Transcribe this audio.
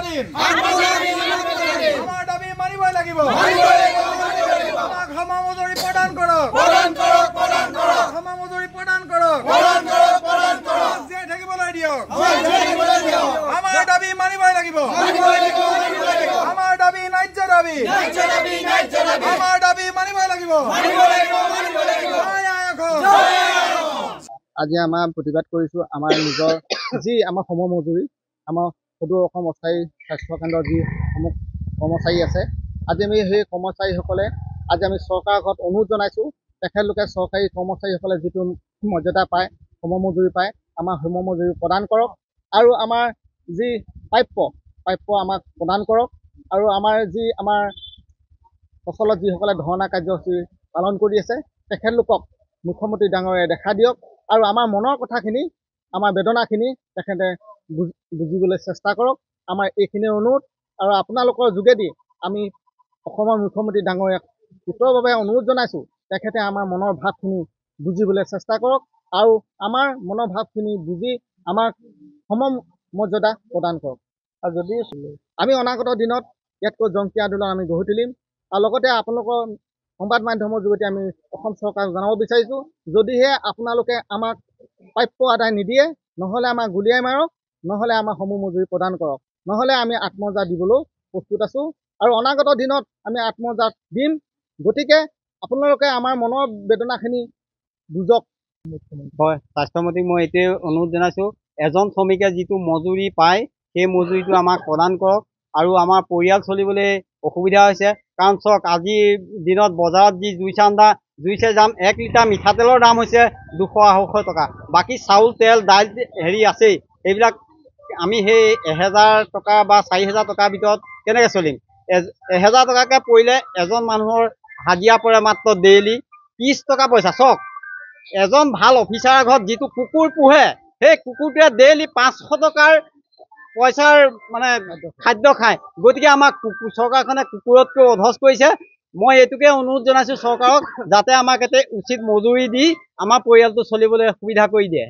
দিন আমাৰ দাবী মানিবই লাগিব আমাক সমমজুৰি প্ৰদান কৰক সমমজুৰি প্ৰদান কৰক জীয়াই থাকিবলৈ দিয়ক আমাৰ দাবী মানিবই লাগিব আমাৰ দাবী ন্যায্য দাবী আমাৰ দাবী মানিবই লাগিব আজি আমাৰ প্ৰতিবাদ কৰিছোঁ আমাৰ নিজৰ যি আমাৰ সমমজুৰি আমাৰ সদৌ অসম অস্থায়ী স্বাস্থ্য কেন্দ্ৰৰ যি কৰ্মচাৰী আছে আজি আমি সেই কৰ্মচাৰীসকলে আজি আমি চৰকাৰৰ আগত অনুৰোধ জনাইছোঁ তেখেতলোকে চৰকাৰী কৰ্মচাৰীসকলে যিটো মৰ্যাদা পায় সমমজুৰি পায় আমাৰ সমমজুৰি প্ৰদান কৰক আৰু আমাৰ যি প্ৰাপ্য আমাক প্ৰদান কৰক আৰু আমাৰ যি আমাৰ ফচলত যিসকলে ধৰ্ণা কাৰ্যসূচী পালন কৰি আছে তেখেতলোকক মুখ্যমন্ত্ৰী ডাঙৰীয়াই দেখা দিয়ক আৰু আমাৰ মনৰ কথাখিনি আমাৰ বেদনাখিনি তেখেতে বুজিবলৈ চেষ্টা কৰক আমাৰ এইখিনি অনুৰোধ আৰু আপোনালোকৰ যোগেদি আমি অসমৰ মুখ্যমন্ত্ৰী ডাঙৰীয়াক উত্তৰভাৱে অনুৰোধ জনাইছোঁ তেখেতে আমাৰ মনৰ ভাৱখিনি বুজিবলৈ চেষ্টা কৰক আৰু আমাৰ মনৰ ভাৱখিনি বুজি আমাক সমমৰ্যাদা প্ৰদান কৰক আৰু যদি আমি অনাগত দিনত ইয়াতকৈ জংকী আন্দোলন আমি গঢ়ি তুলিম আৰু লগতে আপোনালোকৰ সংবাদ মাধ্যমৰ যোগেদি আমি অসম চৰকাৰক জনাব বিচাৰিছোঁ যদিহে আপোনালোকে আমাক প্ৰাপ্য আদায় নিদিয়ে নহ'লে আমাক গুলিয়াই মাৰক নহ'লে আমাৰ সমমজুৰি প্ৰদান কৰক নহ'লে আমি আত্মহত্যা দিবলৈ প্ৰস্তুত আছোঁ আৰু অনাগত দিনত আমি আত্মহত্যা দিম গতিকে আপোনালোকে আমাৰ মনৰ বেদনাখিনি বুজক হয় স্বাস্থ্যমন্ত্ৰীক মই এইটোৱে অনুৰোধ জনাইছোঁ এজন শ্ৰমিকে যিটো মজুৰি পায় সেই মজুৰিটো আমাক প্ৰদান কৰক আৰু আমাৰ পৰিয়াল চলিবলৈ অসুবিধা হৈছে কাৰণ চাওক আজিৰ দিনত বজাৰত যি জুইছে দাম 1 লিটাৰ মিঠাতেলৰ দাম হৈছে 200-250 টকা বাকী চাউল তেল দাইল হেৰি আছেই এইবিলাক আমি সেই 1000 টকা বা 4000 টকাৰ ভিতৰত কেনেকৈ চলিম 1000 টকাকৈ পৰিলে এজন মানুহৰ হাজিৰা পৰে মাত্ৰ ডেইলি 30 টকা পইচা চাওক এজন ভাল অফিচাৰৰ ঘৰত যিটো কুকুৰ পোহে সেই কুকুৰটোৱে ডেইলি 500 টকাৰ পইচাৰ মানে খাদ্য খায় গতিকে আমাক চৰকাৰখনে কুকুৰতকৈ অধস কৰিছে মই এইটোকে অনুৰোধ জনাইছোঁ চৰকাৰক যাতে আমাক এটা উচিত মজুৰি দি আমাৰ পৰিয়ালটো চলিবলৈ সুবিধা কৰি দিয়ে